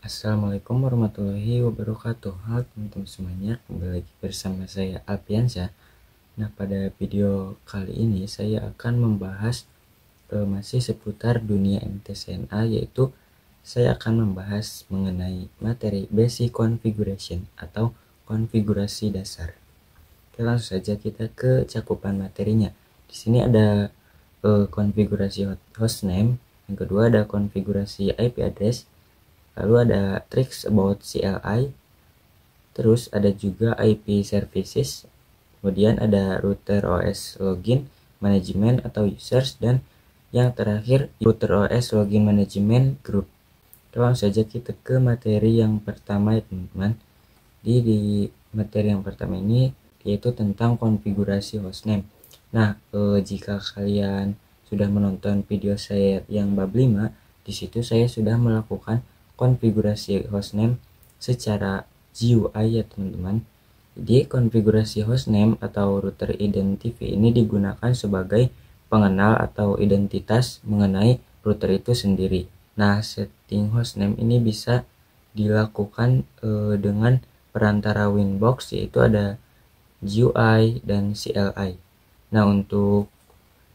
Assalamualaikum warahmatullahi wabarakatuh. Halo teman-teman semuanya, kembali lagi bersama saya Alpiansyah. Nah, pada video kali ini saya akan membahas masih seputar dunia MTCNA, yaitu saya akan membahas mengenai materi Basic Configuration atau konfigurasi dasar. Oke, langsung saja kita ke cakupan materinya. Di sini ada konfigurasi hostname, yang kedua ada konfigurasi IP address, lalu ada tricks about CLI, terus ada juga IP services, kemudian ada router OS login management atau users, dan yang terakhir router OS login management group. Langsung saja kita ke materi yang pertama ya teman-teman. Di materi yang pertama ini yaitu tentang konfigurasi hostname. Nah, jika kalian sudah menonton video saya yang bab 5, di situ saya sudah melakukan konfigurasi hostname secara GUI ya teman-teman. Jadi konfigurasi hostname atau router identity ini digunakan sebagai pengenal atau identitas mengenai router itu sendiri. Nah, setting hostname ini bisa dilakukan dengan perantara Winbox, yaitu ada GUI dan CLI. Nah, untuk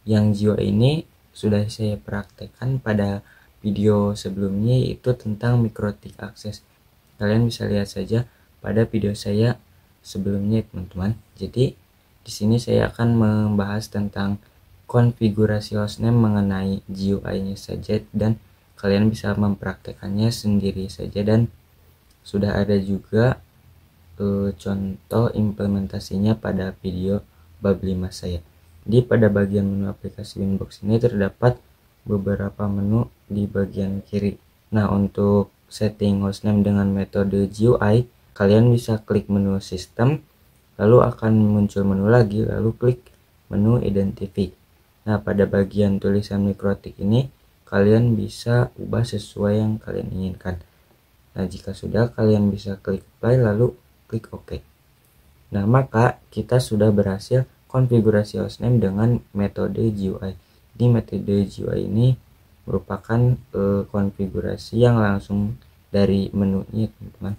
yang GUI ini sudah saya praktekkan pada video sebelumnya, yaitu tentang MikroTik Access. Kalian bisa lihat saja pada video saya sebelumnya teman-teman. Jadi di sini saya akan membahas tentang konfigurasi hostname mengenai GUI-nya saja, dan kalian bisa mempraktekannya sendiri saja, dan sudah ada juga contoh implementasinya pada video bab 5 saya. Di pada bagian menu aplikasi Winbox ini terdapat beberapa menu di bagian kiri. Nah, untuk setting hostname dengan metode GUI, kalian bisa klik menu sistem, lalu akan muncul menu lagi, lalu klik menu identify. Nah, pada bagian tulisan MikroTik ini kalian bisa ubah sesuai yang kalian inginkan. Nah, jika sudah, kalian bisa klik apply lalu klik OK. Nah, maka kita sudah berhasil konfigurasi hostname dengan metode GUI. Di metode GUI ini merupakan konfigurasi yang langsung dari menunya teman-teman.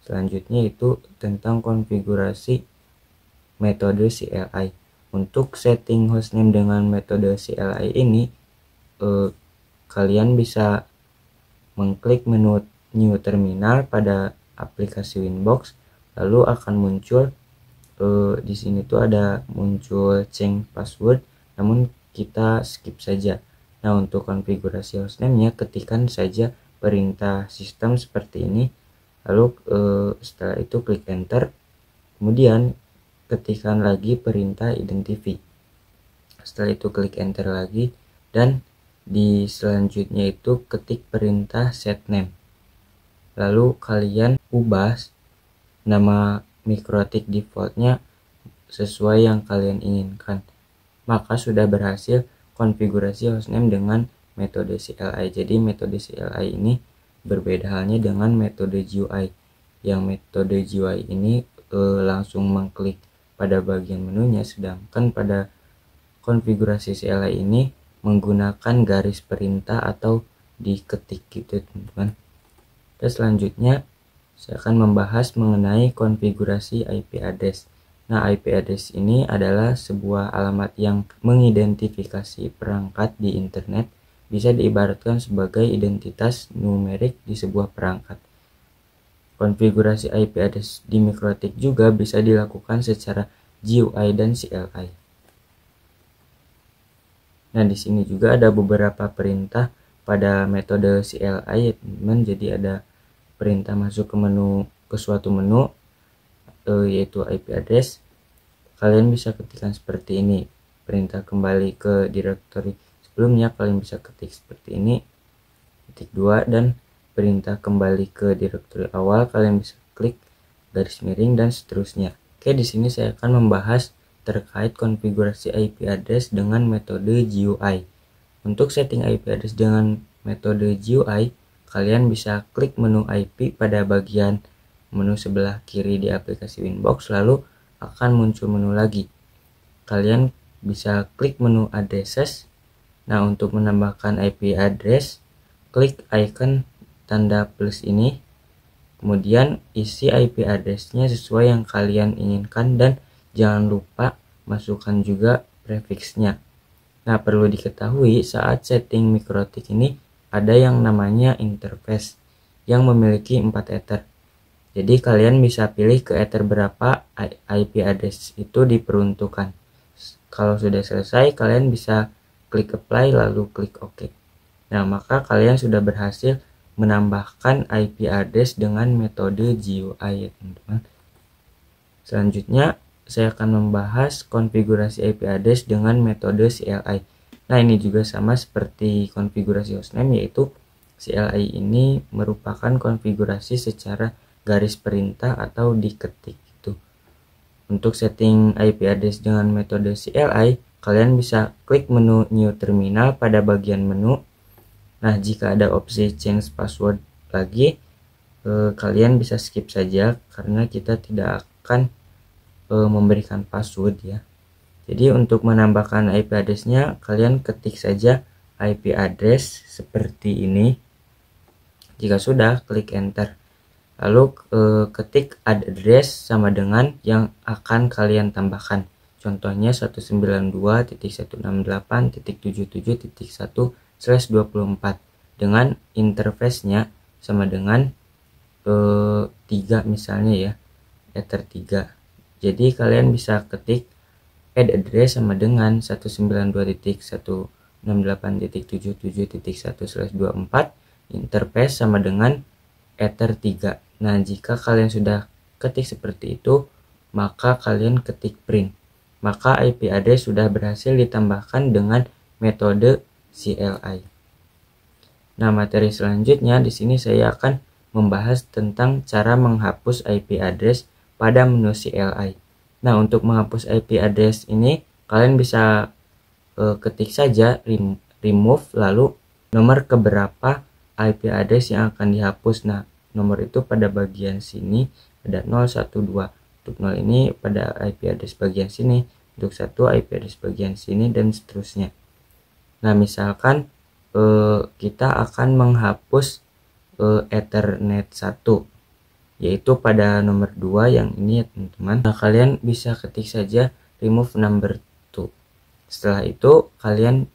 Selanjutnya itu tentang konfigurasi metode CLI. Untuk setting hostname dengan metode CLI ini kalian bisa mengklik menu new terminal pada aplikasi Winbox, lalu akan muncul di sini tuh ada muncul change password, namun kita skip saja. Nah, untuk konfigurasi hostname-nya ketikkan saja perintah sistem seperti ini, lalu setelah itu klik enter, kemudian ketikkan lagi perintah identify, setelah itu klik enter lagi, dan di selanjutnya itu ketik perintah setname, lalu kalian ubah nama MikroTik defaultnya sesuai yang kalian inginkan. Maka sudah berhasil konfigurasi hostname dengan metode CLI. Jadi metode CLI ini berbeda halnya dengan metode GUI. Yang metode GUI ini langsung mengklik pada bagian menunya, sedangkan pada konfigurasi CLI ini menggunakan garis perintah atau diketik gitu teman-teman. Dan selanjutnya saya akan membahas mengenai konfigurasi IP address. Nah, IP address ini adalah sebuah alamat yang mengidentifikasi perangkat di internet, bisa diibaratkan sebagai identitas numerik di sebuah perangkat. Konfigurasi IP address di MikroTik juga bisa dilakukan secara GUI dan CLI. Nah, di sini juga ada beberapa perintah pada metode CLI ya teman-teman. Jadi ada perintah masuk ke suatu menu, yaitu IP address. Kalian bisa ketikkan seperti ini. Perintah kembali ke directory sebelumnya, kalian bisa ketik seperti ini, ketik 2, dan perintah kembali ke directory awal, kalian bisa klik garis miring dan seterusnya. Oke, di sini saya akan membahas terkait konfigurasi IP address dengan metode GUI. Untuk setting IP address dengan metode GUI, kalian bisa klik menu IP pada bagian menu sebelah kiri di aplikasi Winbox, lalu akan muncul menu lagi. Kalian bisa klik menu addresses. Nah, untuk menambahkan IP address, klik icon tanda plus ini, kemudian isi IP address-nya sesuai yang kalian inginkan dan jangan lupa masukkan juga prefixnya. Nah, perlu diketahui saat setting MikroTik ini ada yang namanya interface yang memiliki 4 ether. Jadi kalian bisa pilih ke ether berapa IP address itu diperuntukkan. Kalau sudah selesai, kalian bisa klik apply lalu klik OK. Nah, maka kalian sudah berhasil menambahkan IP address dengan metode GUI ya teman-teman. Selanjutnya saya akan membahas konfigurasi IP address dengan metode CLI. Nah, ini juga sama seperti konfigurasi hostname, yaitu CLI ini merupakan konfigurasi secara garis perintah atau diketik gitu. Untuk setting IP address dengan metode CLI, kalian bisa klik menu New Terminal pada bagian menu. Nah, jika ada opsi Change Password lagi, kalian bisa skip saja karena kita tidak akan memberikan password ya. Jadi untuk menambahkan IP address-nya, kalian ketik saja IP address seperti ini. Jika sudah, klik enter. Lalu ketik add address sama dengan yang akan kalian tambahkan. Contohnya 192.168.77.1/24 dengan interface-nya sama dengan 3 misalnya ya, ether 3. Jadi kalian bisa ketik add address sama dengan 192.168.77.1/24 interface sama dengan ether 3. Nah, jika kalian sudah ketik seperti itu, maka kalian ketik print. Maka IP address sudah berhasil ditambahkan dengan metode CLI. Nah, materi selanjutnya di sini saya akan membahas tentang cara menghapus IP address pada menu CLI. Nah, untuk menghapus IP address ini kalian bisa ketik saja remove lalu nomor keberapa IP address yang akan dihapus. Nah, nomor itu pada bagian sini ada 012. Untuk 0 ini pada IP address bagian sini, untuk 1 IP address bagian sini, dan seterusnya. Nah, misalkan kita akan menghapus Ethernet 1, yaitu pada nomor 2 yang ini ya teman-teman. Nah, kalian bisa ketik saja remove number 2. Setelah itu kalian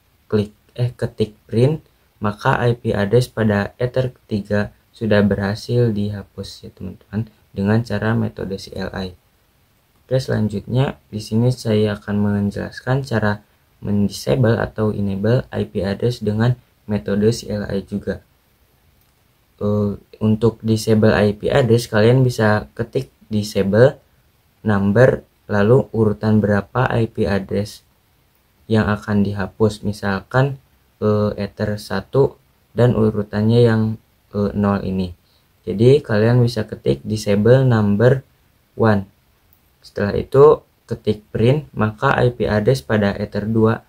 ketik print, maka IP address pada ether ketiga sudah berhasil dihapus ya teman-teman dengan cara metode CLI. Oke, selanjutnya di sini saya akan menjelaskan cara mendisable atau enable IP address dengan metode CLI juga. Untuk disable IP address, kalian bisa ketik disable number lalu urutan berapa IP address yang akan dihapus, misalkan ether 1 dan urutannya yang 0 ini. Jadi kalian bisa ketik disable number 1. Setelah itu ketik print, maka IP address pada ether 2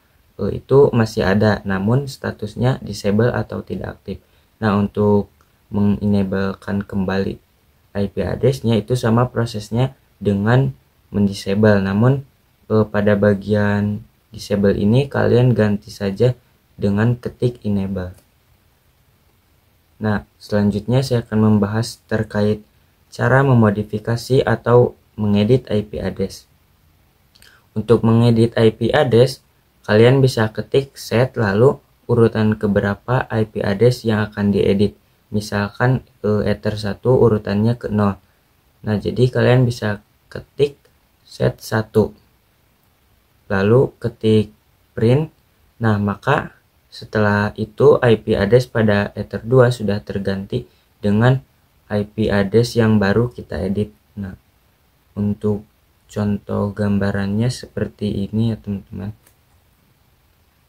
itu masih ada, namun statusnya disable atau tidak aktif. Nah, untuk mengenablekan kembali IP address-nya itu sama prosesnya dengan mendisable, namun pada bagian disable ini kalian ganti saja dengan ketik enable. Nah, selanjutnya saya akan membahas terkait cara memodifikasi atau mengedit IP address. Untuk mengedit IP address, kalian bisa ketik set lalu urutan keberapa IP address yang akan diedit. Misalkan ether 1 urutannya ke 0. Nah, jadi kalian bisa ketik set 1. Lalu ketik print. Nah, maka setelah itu IP address pada ether 2 sudah terganti dengan IP address yang baru kita edit. Nah, untuk contoh gambarannya seperti ini ya teman-teman.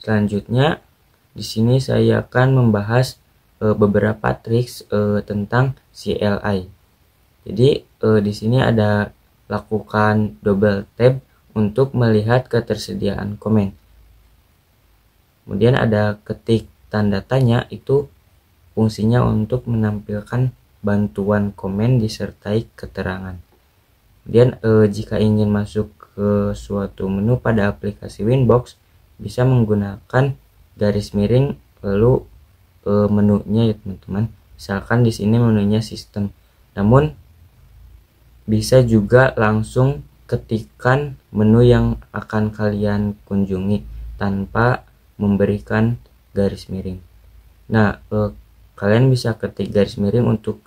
Selanjutnya di sini saya akan membahas beberapa triks tentang CLI. Jadi di sini ada lakukan double tap untuk melihat ketersediaan komen. Kemudian ada ketik tanda tanya, itu fungsinya untuk menampilkan bantuan komen disertai keterangan. Kemudian jika ingin masuk ke suatu menu pada aplikasi Winbox, bisa menggunakan garis miring lalu menunya ya teman-teman. Misalkan di sini menunya sistem. Namun bisa juga langsung ketikkan menu yang akan kalian kunjungi tanpa memberikan garis miring. Nah, kalian bisa ketik garis miring untuk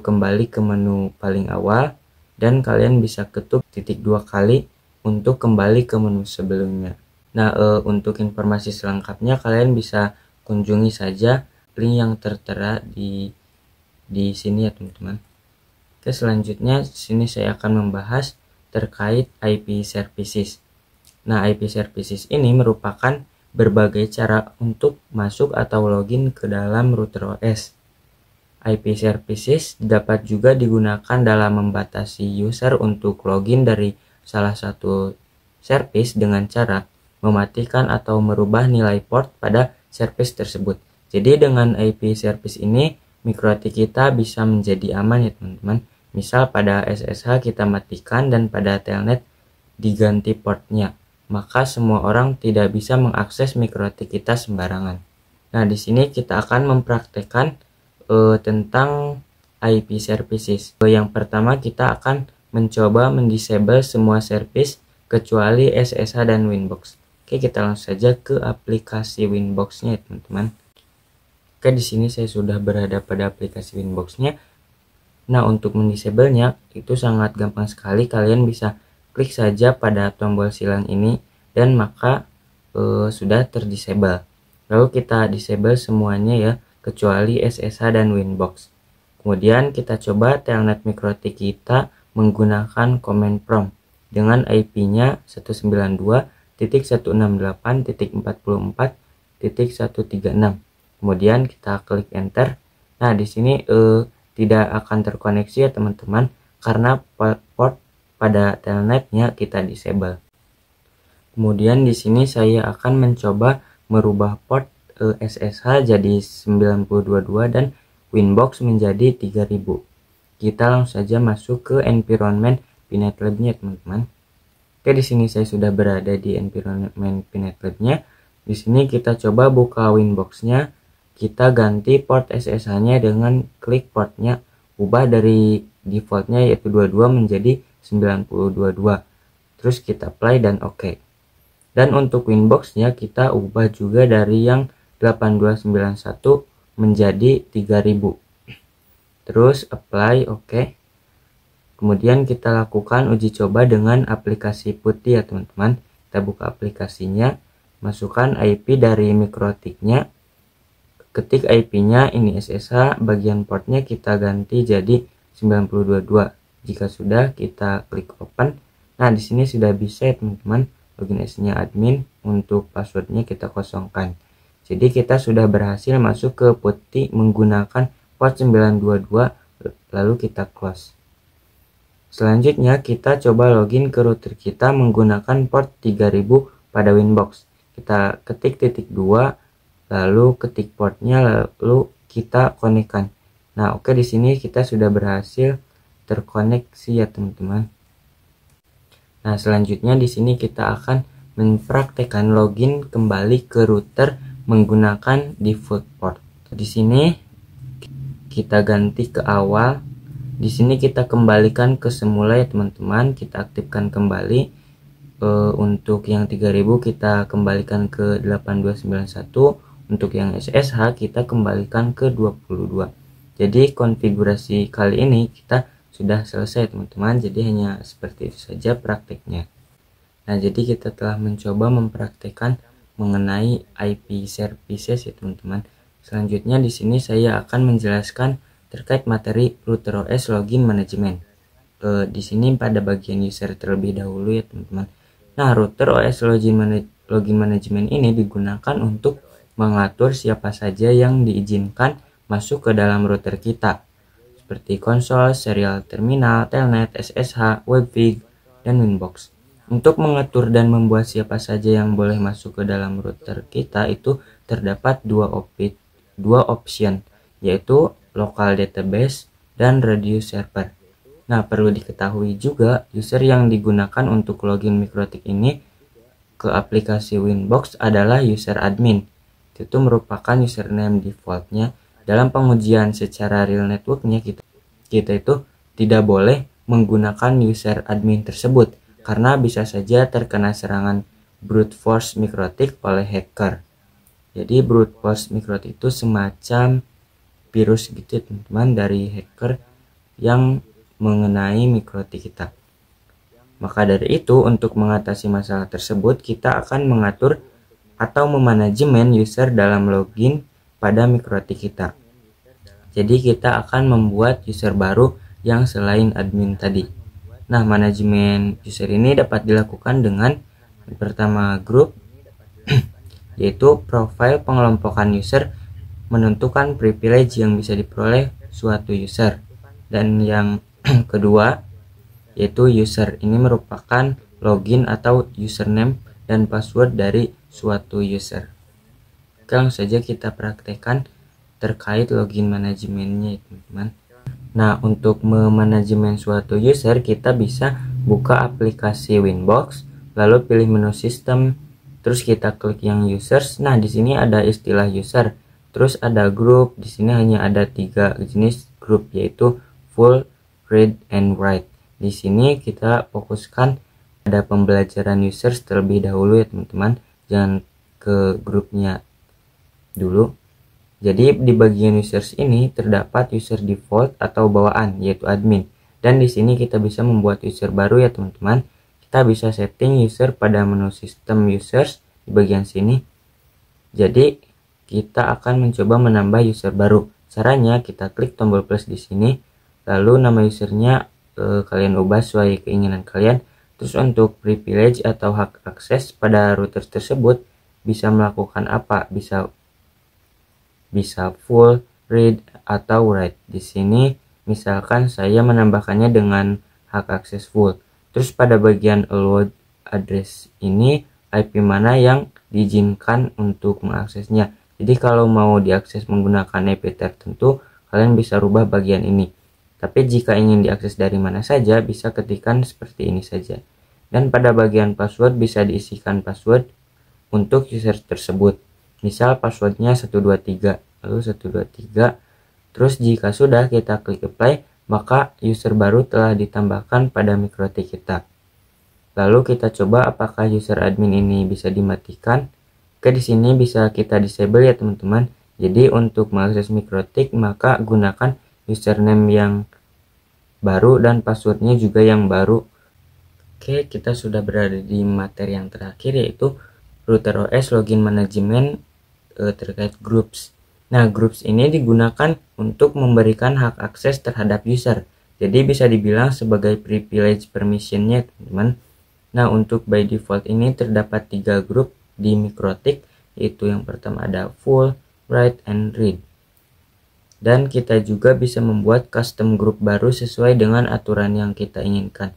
kembali ke menu paling awal, dan kalian bisa ketuk titik 2 kali untuk kembali ke menu sebelumnya. Nah, untuk informasi selengkapnya kalian bisa kunjungi saja link yang tertera di sini ya teman-teman. Oke, selanjutnya sini saya akan membahas terkait IP services. Nah, IP services ini merupakan berbagai cara untuk masuk atau login ke dalam router OS. IP services dapat juga digunakan dalam membatasi user untuk login dari salah satu service dengan cara mematikan atau merubah nilai port pada service tersebut. Jadi dengan IP service ini, MikroTik kita bisa menjadi aman ya teman-teman. Misal pada SSH kita matikan dan pada telnet diganti portnya, maka semua orang tidak bisa mengakses MikroTik kita sembarangan. Nah, di sini kita akan mempraktekkan tentang IP services. Yang pertama kita akan mencoba mendisable semua service kecuali SSH dan Winbox. Oke, kita langsung saja ke aplikasi Winbox-nya ya teman-teman. Oke, di sini saya sudah berada pada aplikasi Winbox-nya. Nah, untuk mendisable-nya itu sangat gampang sekali. Kalian bisa klik saja pada tombol silang ini dan maka sudah terdisable. Lalu kita disable semuanya ya, kecuali SSH dan Winbox. Kemudian kita coba telnet MikroTik kita menggunakan command prompt dengan IP-nya 192.168.44.136. Kemudian kita klik enter. Nah, di sini tidak akan terkoneksi ya teman-teman, karena port pada telnetnya kita disable. Kemudian di sini saya akan mencoba merubah port SSH jadi 9022 dan Winbox menjadi 3000. Kita langsung saja masuk ke environment Pinet Lab-nya teman-teman. Oke, di sini saya sudah berada di environment Pinet Lab-nya. Di sini kita coba buka Winbox-nya. Kita ganti port SSH-nya dengan klik portnya, ubah dari defaultnya yaitu 22 menjadi 9022. Terus kita apply dan oke. Dan untuk Winbox-nya kita ubah juga dari yang 8291 menjadi 3000. Terus apply oke. Kemudian kita lakukan uji coba dengan aplikasi putih ya teman-teman. Kita buka aplikasinya, masukkan IP dari MikroTik-nya. Ketik IP-nya, ini SSH, bagian portnya kita ganti jadi 9022. Jika sudah, kita klik open. Nah, di sini sudah bisa ya teman-teman. Login S-nya admin, untuk passwordnya kita kosongkan. Jadi kita sudah berhasil masuk ke putih menggunakan port 922, lalu kita close. Selanjutnya kita coba login ke router kita menggunakan port 3000 pada Winbox. Kita ketik titik 2, lalu ketik portnya, lalu kita konekkan. Nah, oke, di sini kita sudah berhasil terkoneksi ya teman-teman. Nah, selanjutnya di sini kita akan mempraktekkan login kembali ke router menggunakan default port. Di sini kita ganti ke awal. Di sini kita kembalikan ke semula ya teman-teman. Kita aktifkan kembali. Untuk yang 3000 kita kembalikan ke 8291. Untuk yang SSH kita kembalikan ke 22. Jadi konfigurasi kali ini kita sudah selesai teman-teman. Jadi hanya seperti itu saja prakteknya. Nah, jadi kita telah mencoba mempraktekkan mengenai IP services ya teman-teman. Selanjutnya di sini saya akan menjelaskan terkait materi router OS login management. Di sini pada bagian user terlebih dahulu ya teman-teman. Nah, router OS login management ini digunakan untuk mengatur siapa saja yang diizinkan masuk ke dalam router kita, seperti konsol, serial terminal, telnet, SSH, webvig, dan Winbox. Untuk mengatur dan membuat siapa saja yang boleh masuk ke dalam router kita itu terdapat dua option, yaitu local database dan radius server. Nah, perlu diketahui juga user yang digunakan untuk login MikroTik ini ke aplikasi Winbox adalah user admin. Itu merupakan username defaultnya. dalam pengujian secara real networknya kita itu tidak boleh menggunakan user admin tersebut karena bisa saja terkena serangan brute force mikrotik oleh hacker. Jadi brute force mikrotik itu semacam virus gitu teman-teman dari hacker yang mengenai mikrotik kita. Maka dari itu, untuk mengatasi masalah tersebut, kita akan mengatur atau memanajemen user dalam login pada mikrotik kita. Jadi kita akan membuat user baru yang selain admin tadi. Nah, manajemen user ini dapat dilakukan dengan pertama grup, yaitu profil pengelompokan user menentukan privilege yang bisa diperoleh suatu user. Dan yang kedua, yaitu user ini merupakan login atau username dan password dari suatu user. Oke, langsung saja kita praktekkan terkait login manajemennya teman-teman. Nah, untuk memanajemen suatu user kita bisa buka aplikasi Winbox, lalu pilih menu sistem, terus kita klik yang users. Nah, di sini ada istilah user, terus ada grup. Di sini hanya ada 3 jenis grup, yaitu full, read, and write. Di sini kita fokuskan pada pembelajaran users terlebih dahulu ya teman-teman, jangan ke grupnya dulu. Jadi di bagian users ini terdapat user default atau bawaan, yaitu admin. Dan di sini kita bisa membuat user baru ya teman-teman. Kita bisa setting user pada menu sistem users di bagian sini. Jadi kita akan mencoba menambah user baru. Caranya kita klik tombol plus di sini, lalu nama usernya kalian ubah sesuai keinginan kalian. Terus untuk privilege atau hak akses pada router tersebut bisa melakukan apa? Bisa full, read, atau write. Di sini misalkan saya menambahkannya dengan hak akses full. Terus pada bagian allowed address ini IP mana yang diizinkan untuk mengaksesnya. Jadi kalau mau diakses menggunakan IP tertentu, kalian bisa rubah bagian ini. Tapi jika ingin diakses dari mana saja, bisa ketikkan seperti ini saja. Dan pada bagian password bisa diisikan password untuk user tersebut. Misal passwordnya 123, lalu 123. Terus jika sudah kita klik apply, maka user baru telah ditambahkan pada mikrotik kita. Lalu kita coba apakah user admin ini bisa dimatikan. Oke, di sini bisa kita disable ya teman-teman. Jadi untuk mengakses mikrotik maka gunakan username yang baru dan passwordnya juga yang baru. Oke, kita sudah berada di materi yang terakhir, yaitu router OS login manajemen terkait groups. Nah, groups ini digunakan untuk memberikan hak akses terhadap user. Jadi bisa dibilang sebagai privilege permissionnya teman-teman. Nah, untuk by default ini terdapat 3 grup di mikrotik, yaitu yang pertama ada full, write, and read. Dan kita juga bisa membuat custom group baru sesuai dengan aturan yang kita inginkan.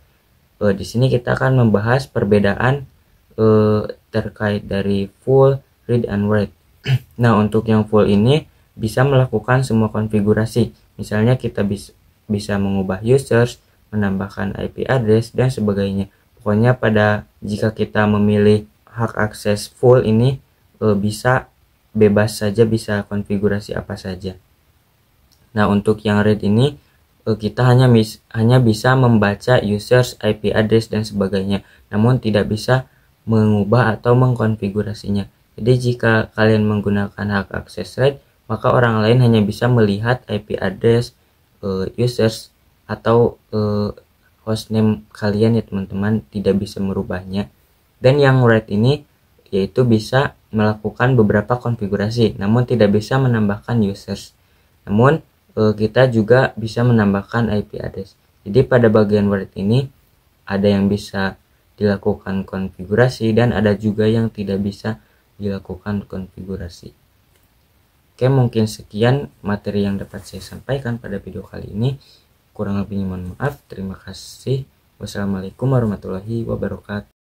Di sini kita akan membahas perbedaan terkait dari full, read, and write. Nah, untuk yang full ini bisa melakukan semua konfigurasi. Misalnya kita bisa mengubah users, menambahkan IP address, dan sebagainya. Pokoknya jika kita memilih hak akses full ini bisa bebas saja, bisa konfigurasi apa saja. Nah, untuk yang read ini kita hanya bisa membaca users, IP address, dan sebagainya, namun tidak bisa mengubah atau mengkonfigurasinya. Jadi jika kalian menggunakan hak akses read, maka orang lain hanya bisa melihat IP address, users, atau hostname kalian ya teman-teman, tidak bisa merubahnya. Dan yang write ini yaitu bisa melakukan beberapa konfigurasi, namun tidak bisa menambahkan users. Namun kita juga bisa menambahkan IP address. Jadi pada bagian write ini ada yang bisa dilakukan konfigurasi dan ada juga yang tidak bisa dilakukan konfigurasi. Oke, mungkin sekian materi yang dapat saya sampaikan pada video kali ini. Kurang lebihnya mohon maaf. Terima kasih. Wassalamualaikum warahmatullahi wabarakatuh.